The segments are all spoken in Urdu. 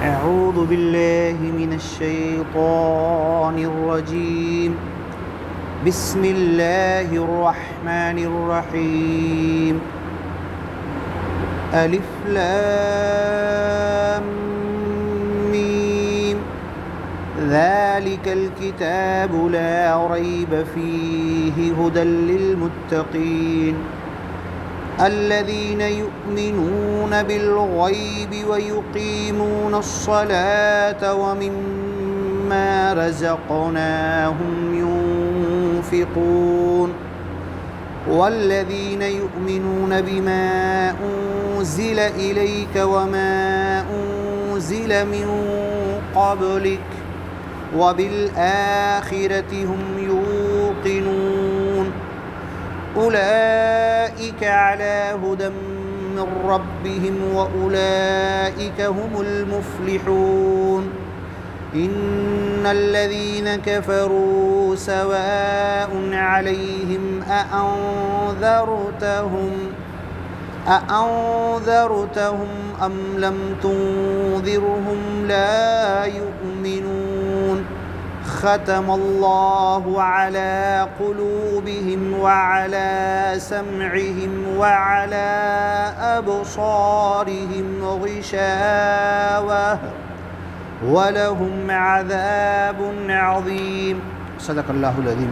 اعوذ باللہ من الشیطان الرجیم بسم اللہ الرحمن الرحیم الف لام میم ذالک الکتاب لا ریب فیہ ھدی للمتقین الذين يؤمنون بالغيب ويقيمون الصلاة ومما رزقناهم ينفقون والذين يؤمنون بما أنزل إليك وما أنزل من قبلك وبالآخرة هم يوقنون أولئك على هدى من ربهم وأولئك هم المفلحون إن الذين كفروا سواء عليهم أأنذرتهم أم لم تنذرهم لا يؤمنون ختم الله على قلوبهم وعلى سمعهم وعلى أبصارهم غشاوة ولهم عذاب عظيم صدق اللہ العظیم۔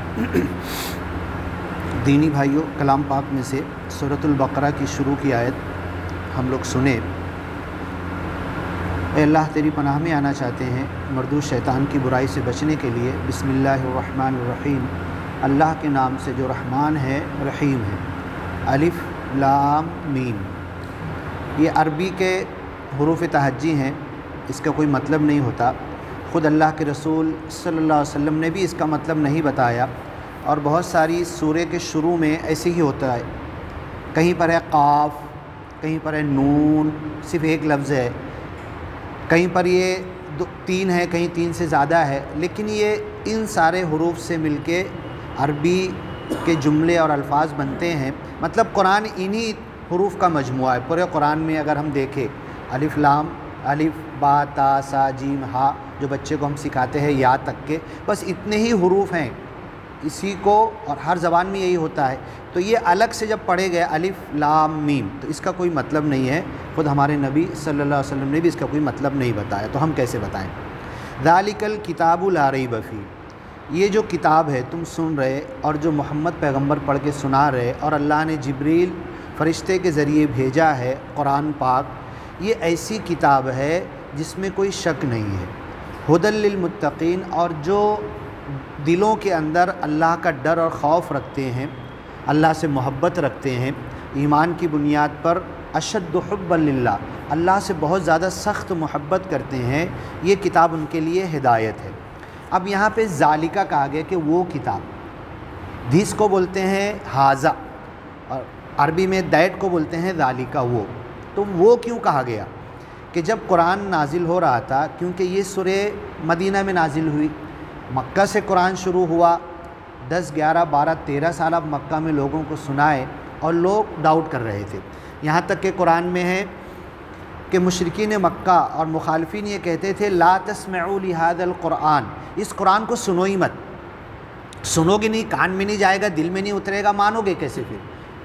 دینی بھائیوں، کلام پاک میں سے سورۃ البقرہ کی شروع کی آیت ہم لوگ سنیں۔ اے اللہ، تیری پناہ میں آنا چاہتے ہیں مردود شیطان کی برائی سے بچنے کے لیے۔ بسم اللہ الرحمن الرحیم، اللہ کے نام سے جو رحمان ہے رحیم ہے۔ الف لام میم، یہ عربی کے حروف تہجی ہیں، اس کا کوئی مطلب نہیں ہوتا۔ خود اللہ کے رسول صلی اللہ علیہ وسلم نے بھی اس کا مطلب نہیں بتایا، اور بہت ساری سورے کے شروع میں ایسے ہی ہوتا ہے، کہیں پر ہے قاف، کہیں پر ہے نون، صرف ایک لفظ ہے، کہیں پر یہ تین ہے، کہیں تین سے زیادہ ہے، لیکن یہ ان سارے حروف سے مل کے عربی کے جملے اور الفاظ بنتے ہیں۔ مطلب قرآن انہی حروف کا مجموعہ ہے۔ پورے قرآن میں اگر ہم دیکھیں، الف لام، الف با تا سا جیم ہا، جو بچے کو ہم سکھاتے ہیں یا تک کے، بس اتنے ہی حروف ہیں اسی کو، اور ہر زبان میں یہی ہوتا ہے۔ تو یہ الگ سے جب پڑھے گئے الف لام میم، تو اس کا کوئی مطلب نہیں ہے۔ خود ہمارے نبی صلی اللہ علیہ وسلم نے بھی اس کا کوئی مطلب نہیں بتایا، تو ہم کیسے بتائیں؟ ذالک الکتاب لا ریب فیہ، یہ جو کتاب ہے تم سن رہے اور جو محمد پیغمبر پڑھ کے سنا رہے، اور اللہ نے جبریل فرشتے کے ذریعے بھیجا ہے قرآن پاک، یہ ایسی کتاب ہے جس میں کوئی شک نہیں ہے۔ ھدی للمتقین، اور جو دلوں کے اندر اللہ کا ڈر اور خوف رکھتے ہیں، اللہ سے محبت رکھتے ہیں، ایمان کی بنیاد پر اشد حبا للہ، اللہ سے بہت زیادہ سخت محبت کرتے ہیں، یہ کتاب ان کے لیے ہدایت ہے۔ اب یہاں پہ ذالکہ کہا گیا کہ وہ کتاب، دھیس کو بولتے ہیں ہاذا، اور عربی میں دیٹ کو بولتے ہیں ذالکہ وہ۔ تو وہ کیوں کہا گیا؟ کہ جب قرآن نازل ہو رہا تھا، کیونکہ یہ سورہ مدینہ میں نازل ہوئی، مکہ سے قرآن شروع ہوا، 10 11 12 13 سال اب مکہ میں لوگوں کو سنائے، اور لوگ ڈاؤٹ کر رہے تھے۔ یہاں تک کہ قرآن میں ہے کہ مشرکین مکہ اور مخالفین یہ کہتے تھے لا تسمعوا لهذا القرآن، اس قرآن کو سنو ہی مت، سنو گے نہیں، کان میں نہیں جائے گا، دل میں نہیں اترے گا، مانو گے کیسے پھر؟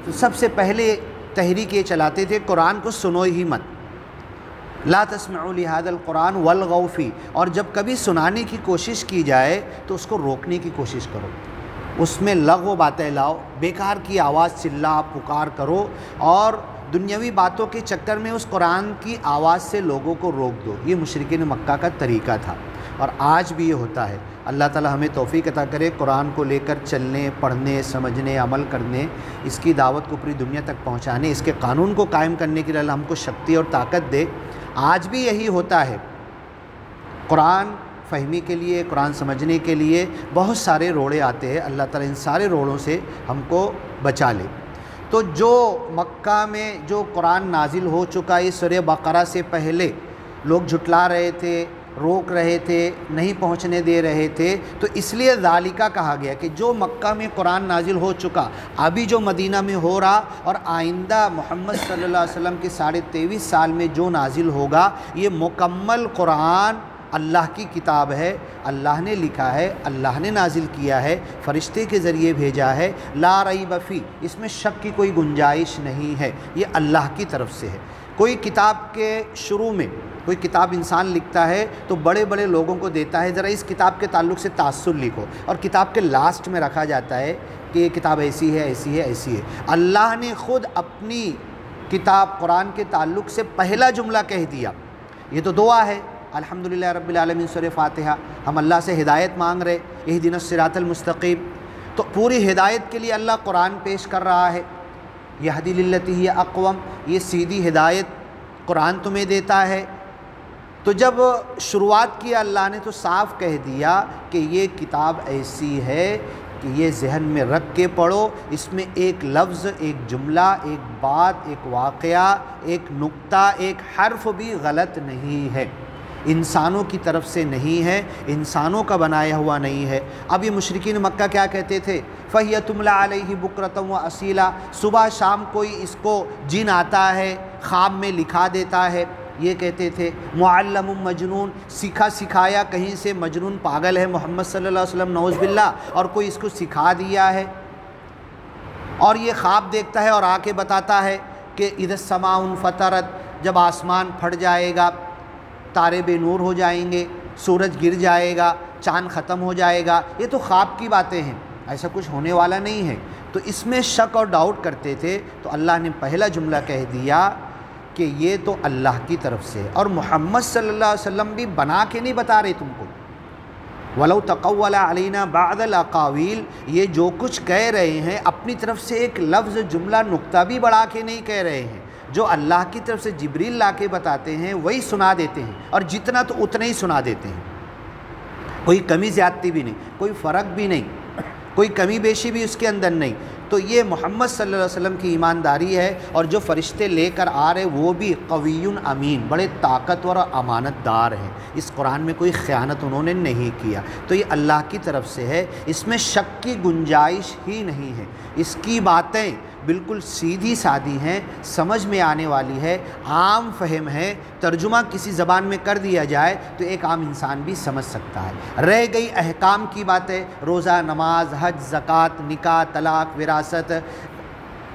تو سب سے پہلے تحریک یہ چلاتے تھے قرآن کو سنو ہی مت، لا تسمعوا لهذا القرآن والغوا فیہ، اور جب کبھی سنانے کی کوشش کی جائے تو اس کو روکنے کی کوشش کرو، اس میں لغو باتیں لاؤ، بیکار کی آواز چلا پکار کرو، اور دنیاوی باتوں کے چکر میں اس قرآن کی آواز سے لوگوں کو روک دو۔ یہ مشرکین مکہ کا طریقہ تھا، اور آج بھی یہ ہوتا ہے۔ اللہ تعالی ہمیں توفیق عطا کرے قرآن کو لے کر چلنے، پڑھنے، سمجھنے، عمل کرنے، اس کی دعوت کو پوری دنیا تک پہنچانے، اس کے قانون کو قائم کرنے کے لیے اللہ ہم کو شکتی اور طاقت دے۔ آج بھی یہی ہوتا ہے، قرآن فہمی کے لیے، قرآن سمجھنے کے لیے بہت سارے روڑے آتے ہیں۔ اللہ تعالیٰ ان سارے روڑوں سے ہم کو بچا لے۔ تو جو مکہ میں جو قرآن نازل ہو چکا، یہ سورہ بقرہ سے پہلے لوگ جھٹلا رہے تھے، روک رہے تھے، نہیں پہنچنے دے رہے تھے، تو اس لیے ذالکہ کہا گیا کہ جو مکہ میں قرآن نازل ہو چکا، ابھی جو مدینہ میں ہو رہا، اور آئندہ محمد صلی اللہ علیہ وسلم کے 23.5 سال میں جو نازل ہوگا، یہ مکمل قرآن اللہ کی کتاب ہے، اللہ نے لکھا ہے، اللہ نے نازل کیا ہے، فرشتے کے ذریعے بھیجا ہے، لا ریب فی، اس میں شک کی کوئی گنجائش نہیں ہے، یہ اللہ کی طرف سے ہے۔ کوئی کتاب کے شروع میں کوئی کتاب انسان لکھتا ہے تو بڑے بڑے لوگوں کو دیتا ہے، ذرا اس کتاب کے تعلق سے تاثر لکھو، اور کتاب کے لاسٹ میں رکھا جاتا ہے کہ یہ کتاب ایسی ہے، ایسی ہے، ایسی ہے۔ اللہ نے خود اپنی کتاب قرآن کے تعلق سے پہلا جملہ کہہ دیا، یہ تو دعا ہے، الحمدللہ رب العالمین سورہ فاتحہ، ہم اللہ سے ہدایت مانگ رہے، اہدنا الصراط المستقیم، تو پوری ہدایت کے لیے اللہ قرآن پیش کر رہا ہے، یہدی للتی ہی اقوم، یہ سیدھی ہدایت قرآن تمہیں دیتا ہے۔ تو جب شروعات کی اللہ نے تو صاف کہہ دیا کہ یہ کتاب ایسی ہے کہ یہ ذہن میں رکھ کے پڑھو، اس میں ایک لفظ، ایک جملہ، ایک بات، ایک واقعہ، ایک نقطہ، ایک حرف بھی غلط نہیں ہے، انسانوں کی طرف سے نہیں ہے، انسانوں کا بنایا ہوا نہیں ہے۔ اب یہ مشرکین مکہ کیا کہتے تھے؟ فَهِيَ تُمْلَى عَلَيْهِ بُكْرَةً وَأَصِيلًا، صبح شام کوئی اس کو جن آتا ہے، خواب میں لکھا دیتا ہے، یہ کہتے تھے۔ معلم مجنون، سکھا سکھایا کہیں سے مجنون پاگل ہے محمد صلی اللہ علیہ وسلم نعوذ باللہ، اور کوئی اس کو سکھا دیا ہے، اور یہ خواب دیکھتا ہے اور آ کے بتاتا ہے کہ اذا السماء انفطرت، جب آسمان پھٹ جائے گا، تارے بے نور ہو جائیں گے، سورج گر جائے گا، چاند ختم ہو جائے گا، یہ تو خواب کی باتیں ہیں، ایسا کچھ ہونے والا نہیں ہے۔ تو اس میں شک اور ڈاؤٹ کرتے تھے، تو اللہ نے پہلا جملہ کہہ دیا کہ یہ تو اللہ کی طرف سے ہے، اور محمد صلی اللہ علیہ وسلم بھی بنا کے نہیں بتا رہے تم کو۔ وَلَوْ تَقَوَّلَ عَلَيْنَا بَعْضَ الْأَقَاوِيلِ، یہ جو کچھ کہہ رہے ہیں اپنی طرف سے ایک لفظ، جملہ، نقطہ بھی بڑھا کے نہیں کہہ رہے ہیں، جو اللہ کی طرف سے جبریل لا کے بتاتے ہیں وہی سنا دیتے ہیں، اور جتنا تو اتنا ہی سنا دیتے ہیں، کوئی کمی زیادتی بھی نہیں، کوئی فرق بھی نہیں، کوئی کمی بیشی بھی اس کے اندر نہیں۔ تو یہ محمد صلی اللہ علیہ وسلم کی ایمانداری ہے، اور جو فرشتے لے کر آ رہے وہ بھی قوی امین، بڑے طاقتور اور امانت دار ہیں، اس قرآن میں کوئی خیانت انہوں نے نہیں کیا، تو یہ اللہ کی طرف سے ہے، اس میں شک کی گنجائش ہی نہیں ہے، اس کی باتیں بالکل سیدھی سادی ہیں، سمجھ میں آنے والی ہے، عام فہم ہے، ترجمہ کسی زبان میں کر دیا جائے تو ایک عام انسان بھی سمجھ سکتا ہے۔ رہ گئی احکام کی باتیں، روزہ، نماز، حج، زکوٰۃ، نکاح، طلاق، وراثت،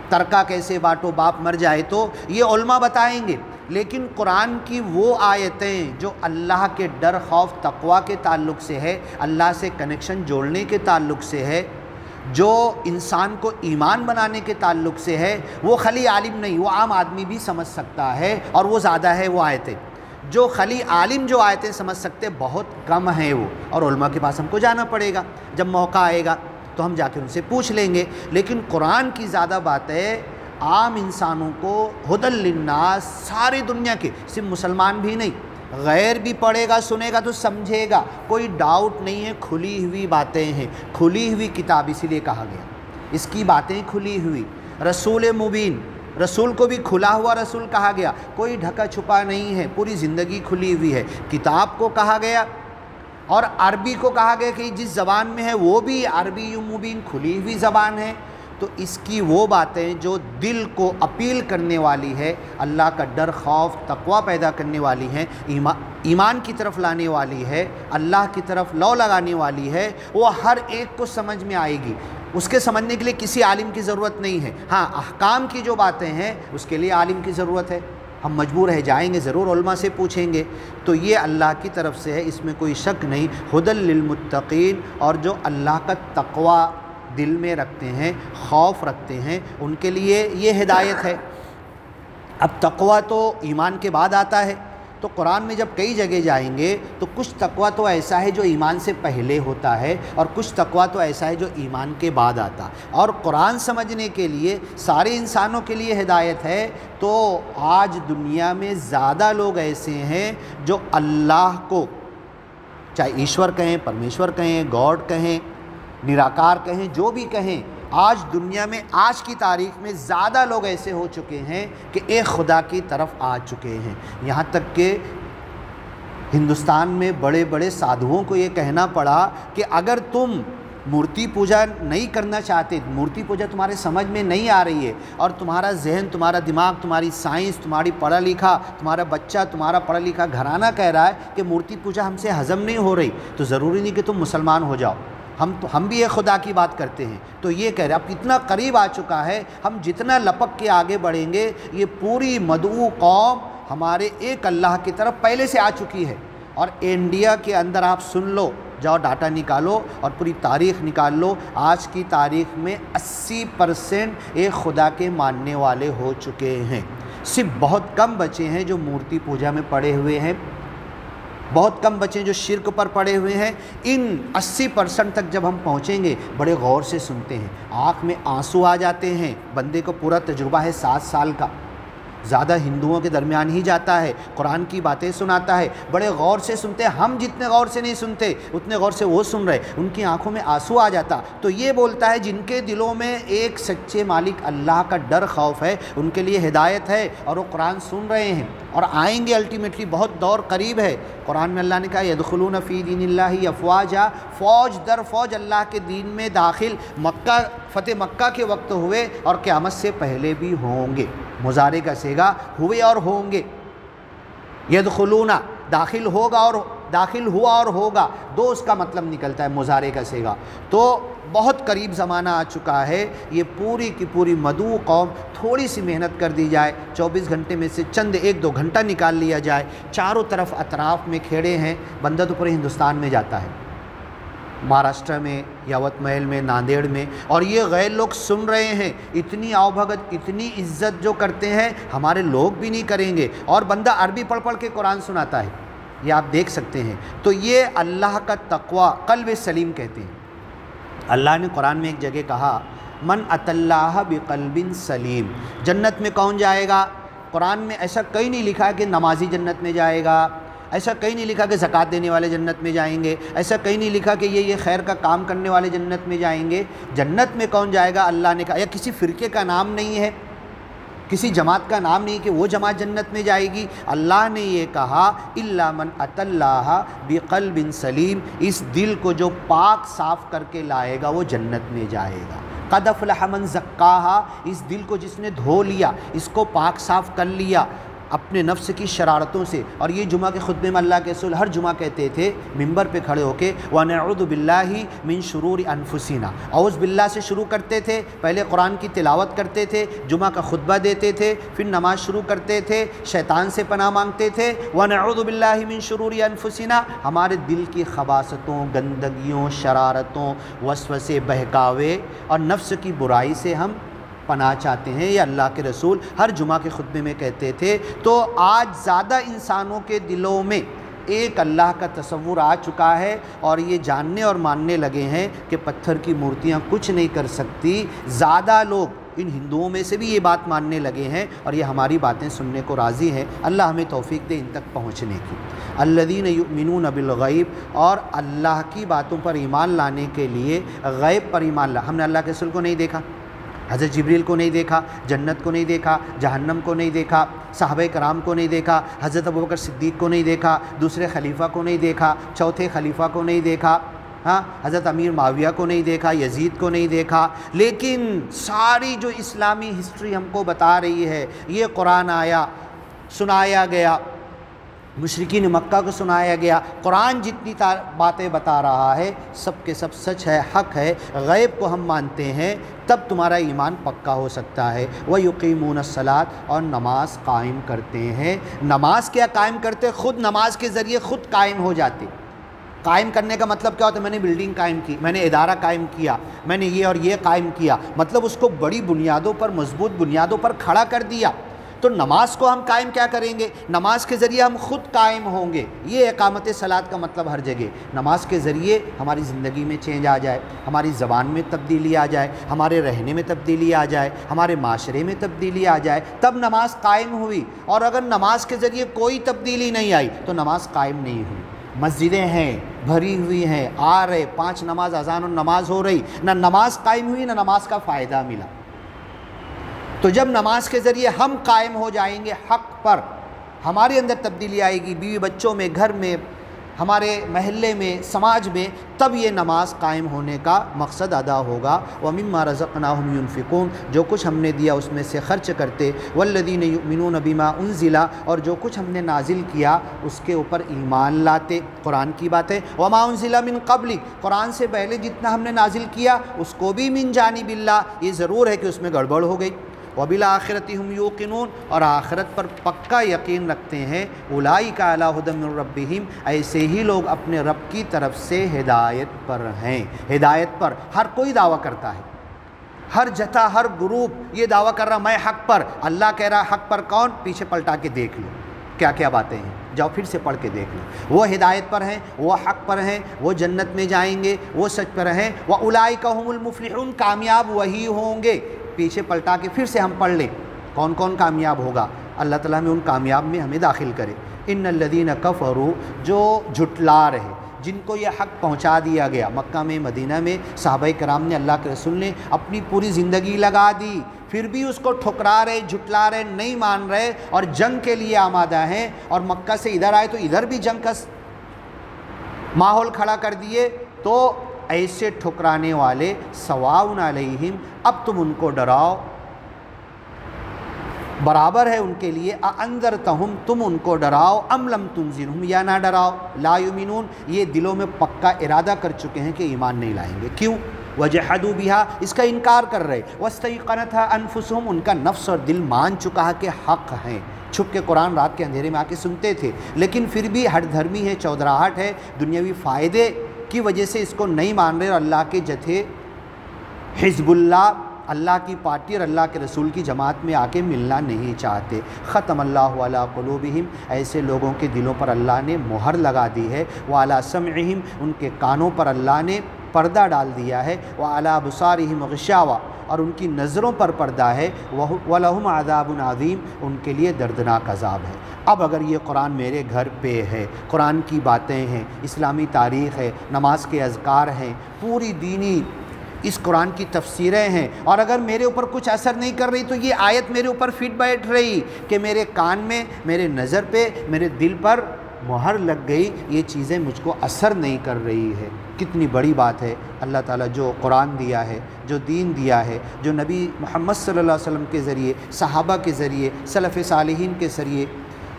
ترکہ کیسے بانٹو، باپ مر جائے تو یہ علماء بتائیں گے، لیکن قرآن کی وہ آیتیں جو اللہ کے ڈر، خوف، تقوی کے تعلق سے ہے، اللہ سے کنیکشن جوڑنے کے تعلق سے ہے، جو انسان کو ایمان بنانے کے تعلق سے ہے، وہ خلی عالم نہیں، وہ عام آدمی بھی سمجھ سکتا ہے، اور وہ زیادہ ہے وہ آیتیں۔ جو خلی عالم جو آیتیں سمجھ سکتے بہت کم ہیں وہ، اور علماء کے پاس ہم کو جانا پڑے گا، جب موقع آئے گا تو ہم جا کے ان سے پوچھ لیں گے۔ لیکن قرآن کی زیادہ باتیں عام انسانوں کو ہدی للناس، ساری دنیا کے، صرف مسلمان بھی نہیں، غیر بھی پڑھے گا، سنے گا تو سمجھے گا، کوئی ڈاؤٹ نہیں ہے، کھلی ہوئی باتیں ہیں، کھلی ہوئی کتاب اسی لیے کہا گیا، اس کی باتیں کھلی ہوئی، رسول مبین، رسول کو بھی کھلا ہوا رسول کہا گیا، کوئی ڈھکا چھپا نہیں ہے، پوری زندگی کھلی ہوئی ہے۔ کتاب کو کہا گیا، اور عربی کو کہا گیا کہ جس زبان میں ہے وہ بھی عربی مبین، کھلی ہوئی زبان ہے۔ تو اس کی وہ باتیں جو دل کو اپیل کرنے والی ہے، اللہ کا ڈر، خوف، تقوی پیدا کرنے والی ہیں، ایمان کی طرف لانے والی ہے، اللہ کی طرف لو لگانے والی ہے، وہ ہر ایک کو سمجھ میں آئے گی۔ اس کے سمجھنے کے لیے کسی عالم کی ضرورت نہیں ہے۔ ہاں، احکام کی جو باتیں ہیں اس کے لیے عالم کی ضرورت ہے، ہم مجبور ہے جائیں گے ضرور، علماء سے پوچھیں گے۔ تو یہ اللہ کی طرف سے ہے، اس میں کوئی شک نہیں۔ ہدی للمتقین، اور جو اللہ کا تقوی دل میں رکھتے ہیں، خوف رکھتے ہیں، ان کے لیے یہ ہدایت ہے۔ اب تقوی تو ایمان کے بعد آتا ہے، تو قرآن میں جب کئی جگہ جائیں گے تو کچھ تقوی تو ایسا ہے جو ایمان سے پہلے ہوتا ہے، اور کچھ تقوی تو ایسا ہے جو ایمان کے بعد آتا۔ اور قرآن سمجھنے کے لیے سارے انسانوں کے لیے ہدایت ہے۔ تو آج دنیا میں زیادہ لوگ ایسے ہیں جو اللہ کو، چاہے ایشور کہیں، پرمیشور کہیں، گاڈ کہیں، نراکار کہیں، جو بھی کہیں، آج دنیا میں، آج کی تاریخ میں زیادہ لوگ ایسے ہو چکے ہیں کہ ایک خدا کی طرف آ چکے ہیں۔ یہاں تک کہ ہندوستان میں بڑے بڑے سادھوؤں کو یہ کہنا پڑا کہ اگر تم مورتی پوجا نہیں کرنا چاہتے، مورتی پوجا تمہارے سمجھ میں نہیں آ رہی ہے، اور تمہارا ذہن، تمہارا دماغ، تمہاری سائنس، تمہاری پڑھا لکھا، تمہارا بچہ، تمہارا پڑھا لکھا گھرانہ کہہ رہا ہے کہ مورتی پوجا ہم سے ہضم نہیں ہو رہی، تو ضروری نہیں کہ تم مسلمان ہو جاؤ، ہم بھی ایک خدا کی بات کرتے ہیں۔ تو یہ کہہ رہے اب اتنا قریب آ چکا ہے، ہم جتنا لپک کے آگے بڑھیں گے، یہ پوری مدعو قوم ہمارے ایک اللہ کی طرف پہلے سے آ چکی ہے۔ اور انڈیا کے اندر آپ سن لو، جاؤ ڈاٹا نکالو اور پوری تاریخ نکال لو، آج کی تاریخ میں 80% ایک خدا کے ماننے والے ہو چکے ہیں۔ صرف بہت کم بچے ہیں جو مورتی پوجا میں پڑے ہوئے ہیں، بہت کم بچے جو شرک پر پڑے ہوئے ہیں۔ ان 80% تک جب ہم پہنچیں گے، بڑے غور سے سنتے ہیں، آنکھ میں آنسو آ جاتے ہیں، بندے کو پورا تجربہ ہے 7 سال کا، زیادہ ہندوؤں کے درمیان ہی جاتا ہے، قرآن کی باتیں سناتا ہے، بڑے غور سے سنتے ہیں، ہم جتنے غور سے نہیں سنتے اتنے غور سے وہ سن رہے، ان کی آنکھوں میں آنسو آ جاتا۔ تو یہ بولتا ہے جن کے دلوں میں ایک سچے مالک اللہ کا ڈر خوف ہے، ان کے لیے ہدایت ہے، اور وہ قرآن سن رہے ہیں اور آئیں گے الٹیمیٹلی، بہت دور قریب ہے۔ قرآن میں اللہ نے کہا یدخلون فی دین اللہ افواجا، فوج در فوج اللہ کے دین میں داخل مکہ، فتح مکہ کے وقت ہوئے اور قیامت سے پہلے بھی ہوں گے، مضارع کا صیغہ ہوئے اور ہوں گے۔ یدخلون داخل ہوگا اور داخل ہوا اور ہوگا، دو اس کا مطلب نکلتا ہے مضارع کا صیغہ۔ تو بہت قریب زمانہ آ چکا ہے، یہ پوری کی پوری مدعو قوم، تھوڑی سی محنت کر دی جائے، 24 گھنٹے میں سے چند 1-2 گھنٹہ نکال لیا جائے، چاروں طرف اطراف میں کھیڑے ہیں، بندہ تو پورے ہندوستان میں جاتا ہے، مہاراشٹر میں، یاوت محل میں، ناندیڑ میں، اور یہ غیر لوگ سن رہے ہیں، اتنی آؤ بھگت، اتنی عزت جو کرتے ہیں ہمارے لوگ بھی نہیں کریں گے، اور بندہ عربی پڑھ پڑھ کے قرآن سناتا ہے، یہ آپ دیکھ سکتے ہیں۔ تو یہ اللہ کا تقوی، قلب سلیم کہتے ہیں۔ اللہ نے قرآن میں ایک جگہ کہا من اتی اللہ بقلب سلیم، جنت میں کون جائے گا؟ قرآن میں ایسا کہیں نہیں لکھا کہ نمازی جنت میں جائے گا، ایسا کہیں نہیں لکھا کہ زکوٰۃ دینے والے جنت میں جائیں گے، ایسا کہیں نہیں لکھا کہ یہ خیر کا کام کرنے والے جنت میں جائیں گے۔ جنت میں کون جائے گا اللہ نے کہا، یا کسی فرقے کا نام نہیں ہے، کسی جماعت کا نام نہیں کہ وہ جماعت جنت میں جائے گی، اللہ نے یہ کہا الا من اتی اللہ بقلب سلیم، اس دل کو جو پاک صاف کر کے لائے گا وہ جنت میں جائے گا۔ قد افلح من زکاہا، اس دل کو جس نے دھو لیا، اس کو پاک صاف کر لیا اپنے نفس کی شرارتوں سے۔ اور یہ جمعہ کے خطبے میں اللہ کے رسول ہر جمعہ کہتے تھے ممبر پہ کھڑے ہو کے وَنَعُوذُ بِاللَّهِ مِن شُرُورِ أَنفُسِنَا، اعوذ باللہ سے شروع کرتے تھے، پہلے قرآن کی تلاوت کرتے تھے، جمعہ کا خطبہ دیتے تھے، پھر نماز شروع کرتے تھے، شیطان سے پناہ مانگتے تھے، وَنَعُوذُ بِاللَّهِ مِن شُرُورِ أَنفُسِنَا، ہمارے دل کی خباثتوں، گندگیوں، شرارتوں، وسوسے، بہکاوے اور نفس کی برائی سے ہم پناہ چاہتے ہیں، یہ اللہ کے رسول ہر جمعہ کے خطبے میں کہتے تھے۔ تو آج زیادہ انسانوں کے دلوں میں ایک اللہ کا تصور آ چکا ہے، اور یہ جاننے اور ماننے لگے ہیں کہ پتھر کی مورتیاں کچھ نہیں کر سکتی۔ زیادہ لوگ ان ہندوؤں میں سے بھی یہ بات ماننے لگے ہیں، اور یہ ہماری باتیں سننے کو راضی ہیں۔ اللہ ہمیں توفیق دے ان تک پہنچنے کی۔ الذین یؤمنون بالغیب، اور اللہ کی باتوں پر ایمان لانے کے لیے غیب پر ایمان لا۔ ہم نے اللہ کے رسول کو نہیں دیکھا، حضرت جبریل کو نہیں دیکھا، جنت کو نہیں دیکھا، جہنم کو نہیں دیکھا، صحابہ کرام کو نہیں دیکھا، حضرت ابوبکر صدیق کو نہیں دیکھا، دوسرے خلیفہ کو نہیں دیکھا، چوتھے خلیفہ کو نہیں دیکھا، حضرت امیر معاویہ کو نہیں دیکھا، یزید کو نہیں دیکھا، لیکن ساری جو اسلامی ہسٹری ہم کو بتا رہی ہے، یہ قرآن آیا، سنایا گیا، مشرکین مکہ کو سنایا گیا، قرآن جتنی باتیں بتا رہا ہے سب کے سب سچ ہے، حق ہے۔ غیب کو ہم مانتے ہیں تب تمہارا ایمان پکا ہو سکتا ہے۔ وَيُقِيمُونَ الصَّلَاةَ، اور نماز قائم کرتے ہیں۔ نماز کیا قائم کرتے؟ خود نماز کے ذریعے خود قائم ہو جاتے۔ قائم کرنے کا مطلب کیا ہوتا ہے؟ میں نے بلڈنگ قائم کی، میں نے ادارہ قائم کیا، میں نے یہ اور یہ قائم کیا، مطلب اس کو بڑی بنیادوں پر، مضبوط بنیادوں پر کھڑا کر دیا۔ تو نماز کو ہم قائم کیا کریں گے؟ نماز کے ذریعے ہم خود قائم ہوں گے۔ یہ اقامت صلاۃ کا مطلب ہر جگہ، نماز کے ذریعے ہماری زندگی میں چینج آ جائے، ہماری زبان میں تبدیلی آ جائے، ہمارے رہنے میں تبدیلی آ جائے، ہمارے معاشرے میں تبدیلی آ جائے، تب نماز قائم ہوئی۔ اور اگر نماز کے ذریعے کوئی تبدیلی نہیں آئی تو نماز قائم نہیں ہوئی۔ مسجدیں ہیں، بھری ہوئی ہیں، آ رہے 5 نماز، اذان و نماز ہو رہی، نہ نماز قائم ہوئی، نہ نماز کا فائدہ ملا۔ تو جب نماز کے ذریعے ہم قائم ہو جائیں گے حق پر، ہمارے اندر تبدیلی آئے گی، بیوی بچوں میں، گھر میں، ہمارے محلے میں، سماج میں، تب یہ نماز قائم ہونے کا مقصد ادا ہوگا۔ وَمِمَّا رَزَقْنَاهُمْ يُنْفِقُونَ، جو کچھ ہم نے دیا اس میں سے خرچ کرتے۔ وَالَّذِينَ يُؤْمِنُونَ بِمَا أُنزِلَ، اور جو کچھ ہم نے نازل کیا اس کے اوپر ایمان لاتے۔ قرآن کی بات ہے، وَمَا أُنزِلَ مِن قَبْلِكَ، قرآن سے پہلے جتنا ہم نے نازل کیا اس کو بھی من جانب اللہ، یہ ضرور ہے کہ اس میں گڑبڑ ہو گئی۔ وَبِالْآخِرَةِ هُمْ يُوقِنُونَ، اور آخرت پر پکا یقین رکھتے ہیں۔ اولئک علی ھدی من ربہم، ایسے ہی لوگ اپنے رب کی طرف سے ہدایت پر ہیں۔ ہدایت پر ہر کوئی دعویٰ کرتا ہے، ہر جتھا، ہر گروپ یہ دعویٰ کر رہا میں حق پر۔ اللہ کہہ رہا حق پر کون؟ پیچھے پلٹا کے دیکھ لو کیا کیا باتیں ہیں، جاؤ پھر سے پڑھ کے دیکھ لو۔ وہ ہدایت پر ہیں، وہ حق پر ہیں، وہ جنت میں جائیں گے، وہ سچ پر ہیں۔ وَأُولَئِكَ هُمُ الْمُفْلِحُونَ، کامیاب وہی ہوں گے۔ پیچھے پلٹا کے پھر سے ہم پڑھ لیں کون کون کامیاب ہوگا، اللہ تعالیٰ ہمیں ان کامیاب میں ہمیں داخل کرے۔ ان الذین کفروا، جو جھٹلا رہے، جن کو یہ حق پہنچا دیا گیا مکہ میں، مدینہ میں، صحابہ کرام نے، اللہ کے رسول نے اپنی پوری زندگی لگا دی، پھر بھی اس کو ٹھکرا رہے، جھٹلا رہے، نہیں مان رہے اور جنگ کے لیے آمادہ ہیں، اور مکہ سے ادھر آئے تو ادھر بھی جنگ کا ماحول کھڑا کر دیے، تو ایسے ٹھکرانے والے سواء علیہم، اب تم ان کو ڈراؤ، برابر ہے ان کے لیے، اَأَنذَرْتَهُمْ، تم ان کو ڈراؤ، ام لم تنذرہم، یا نہ ڈراؤ، لا یؤمنون، یہ دلوں میں پکا ارادہ کر چکے ہیں کہ ایمان نہیں لائیں گے۔ کیوں؟ وَجَحَدُوا بِهَا، اس کا انکار کر رہے، وَاسْتَيْقَنَتْهَا أَنفُسُهُمْ، ان کا نفس اور دل مان چکا ہے کہ حق ہیں۔ چھپ کے قرآن رات کے اندھیرے میں آ کے سنتے تھے، لیکن پھر بھی ہٹ دھرمی ہے، چودراہٹ ہے، دنیاوی فائدے کی وجہ سے اس کو نہیں مان رہے، اور اللہ کے جتھے حزب اللہ، اللہ کی پارٹی اور اللہ کے رسول کی جماعت میں آ کے ملنا نہیں چاہتے۔ ختم اللہ علی قلوبہم، ایسے لوگوں کے دلوں پر اللہ نے مہر لگا دی ہے، وعلی سمعہم، ان کے کانوں پر اللہ نے پردہ ڈال دیا ہے، وعلی ابصارہم غشاوہ، اور ان کی نظروں پر پردہ ہے، وَلَهُمْ عَذَابٌ عَظِيمٌ، ان کے لیے دردناک عذاب ہے۔ اب اگر یہ قرآن میرے گھر پہ ہے، قرآن کی باتیں ہیں، اسلامی تاریخ ہے، نماز کے اذکار ہیں، پوری دینی اس قرآن کی تفسیریں ہیں، اور اگر میرے اوپر کچھ اثر نہیں کر رہی تو یہ آیت میرے اوپر فٹ بیٹھ رہی کہ میرے کان میں، میرے نظر پہ، میرے دل پر مہر لگ گئی، یہ چیزیں مجھ کو اثر نہیں کر رہی ہے۔ کتنی بڑی بات ہے، اللہ تعالیٰ جو قرآن دیا ہے، جو دین دیا ہے، جو نبی محمد صلی اللہ علیہ وسلم کے ذریعے، صحابہ کے ذریعے، سلف صالحین کے ذریعے،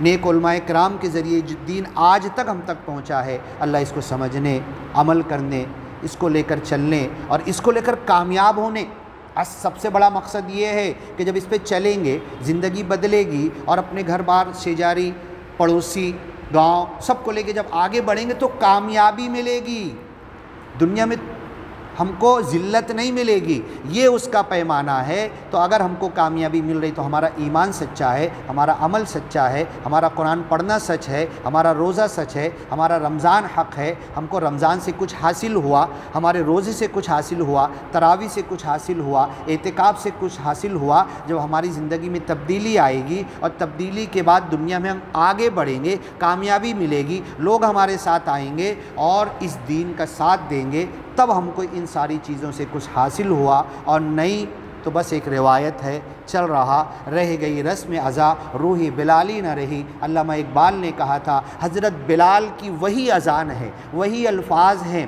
نیک علماء کرام کے ذریعے جو دین آج تک ہم تک پہنچا ہے، اللہ اس کو سمجھنے، عمل کرنے، اس کو لے کر چلنے اور اس کو لے کر کامیاب ہونے۔ سب سے بڑا مقصد یہ ہے کہ جب اس پہ چلیں گے زندگی بدلے گی، اور اپنے گھر بار، شیجاری، پڑوسی، گاؤں، سب کو لے کے جب آگے بڑھیں گے تو کامیابی ملے گی، دنیا میں ہم کو ذلت نہیں ملے گی، یہ اس کا پیمانہ ہے۔ تو اگر ہم کو کامیابی مل رہی تو ہمارا ایمان سچا ہے، ہمارا عمل سچا ہے، ہمارا قرآن پڑھنا سچ ہے، ہمارا روزہ سچ ہے، ہمارا رمضان حق ہے، ہم کو رمضان سے کچھ حاصل ہوا، ہمارے روزے سے کچھ حاصل ہوا، تراویح سے کچھ حاصل ہوا، اعتکاف سے کچھ حاصل ہوا۔ جب ہماری زندگی میں تبدیلی آئے گی اور تبدیلی کے بعد دنیا میں ہم آگے بڑھیں گے، کامیابی ملے گی، لوگ ہمارے ساتھ آئیں گے اور اس دین کا ساتھ دیں گے، تب ہم کو ان ساری چیزوں سے کچھ حاصل ہوا، اور نہیں تو بس ایک روایت ہے، چل رہا، رہ گئی رسم ازاں، روحی بلالی نہ رہی۔ علامہ اقبال نے کہا تھا حضرت بلال کی وہی اذان ہے، وہی الفاظ ہیں،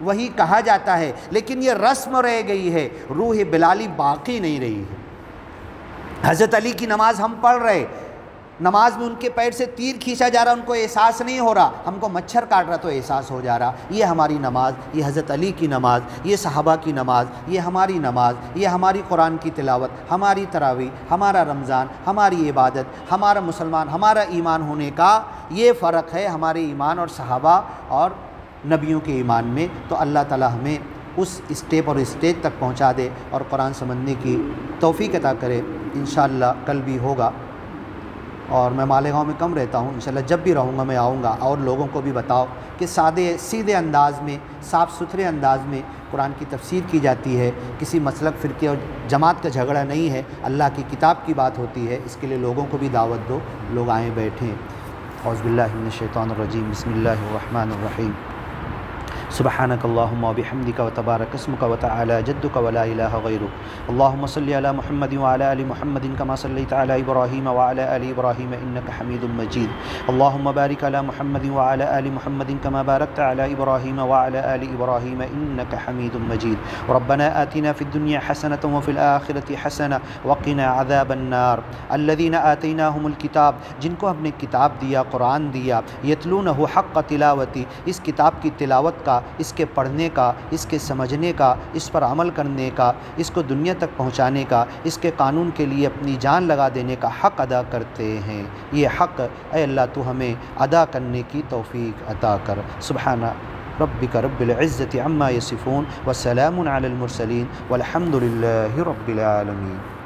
وہی کہا جاتا ہے، لیکن یہ رسم رہ گئی ہے، روح بلالی باقی نہیں رہی ہے۔ حضرت علی کی نماز ہم پڑھ رہے، نماز میں ان کے پیر سے تیر کھینچا جا رہا، ان کو احساس نہیں ہو رہا، ہم کو مچھر کاٹ رہا تو احساس ہو جا رہا۔ یہ ہماری نماز، یہ حضرت علی کی نماز، یہ صحابہ کی نماز، یہ ہماری نماز، یہ ہماری قرآن کی تلاوت، ہماری تراویح، ہمارا رمضان، ہماری عبادت، ہمارا مسلمان، ہمارا ایمان ہونے کا یہ فرق ہے ہمارے ایمان اور صحابہ اور نبیوں کے ایمان میں۔ تو اللہ تعالیٰ ہمیں اس اسٹیپ اور اسٹیج تک پہنچا دے اور قرآن سمجھنے کی توفیق عطا کرے۔ انشاءاللہ کل بھی ہوگا، اور میں مالیگاؤں میں کم رہتا ہوں، انشاءاللہ جب بھی رہوں گا میں آؤں گا، اور لوگوں کو بھی بتاؤ کہ سیدھے انداز میں، صاف ستھرے انداز میں قرآن کی تفسیر کی جاتی ہے، کسی مسلک، فرقے اور جماعت کا جھگڑا نہیں ہے، اللہ کی کتاب کی بات ہوتی ہے۔ اس کے لیے لوگوں کو بھی دعوت دو، لوگ آئیں بیٹھیں۔ اعوذ باللہ من الشیطان الرجیم، بسم اللہ الرحمن الرحیم۔ سبحانک اللہم و بحمدک و تبارک اسمک و تعالی جدک و لا الہ غیرک اللہم صلی علی محمد وعلی آل محمد کما صلیت علی ابراہیم وعلی آل ابراہیم انک حمید مجید اللہم بارک علی محمد وعلی آل محمد کما بارکت علی ابراہیم وعلی آل ابراہیم انک حمید مجید ربنا آتنا فی الدنیا حسنۃ وفی الآخرۃ حسنۃ وقنا عذاب النار الذین آتیناہم الکتاب جن کو ہم نے کتاب دیا قرآن دیا یتلونہ حق تلاوتی اس کتاب کی تلاوت کا اس کے پڑھنے کا اس کے سمجھنے کا اس پر عمل کرنے کا اس کو دنیا تک پہنچانے کا اس کے قانون کے لیے اپنی جان لگا دینے کا حق ادا کرتے ہیں یہ حق اے اللہ تو ہمیں ادا کرنے کی توفیق عطا کر سبحان ربک رب العزت عما یصفون وسلام علی المرسلین والحمد للہ رب العالمین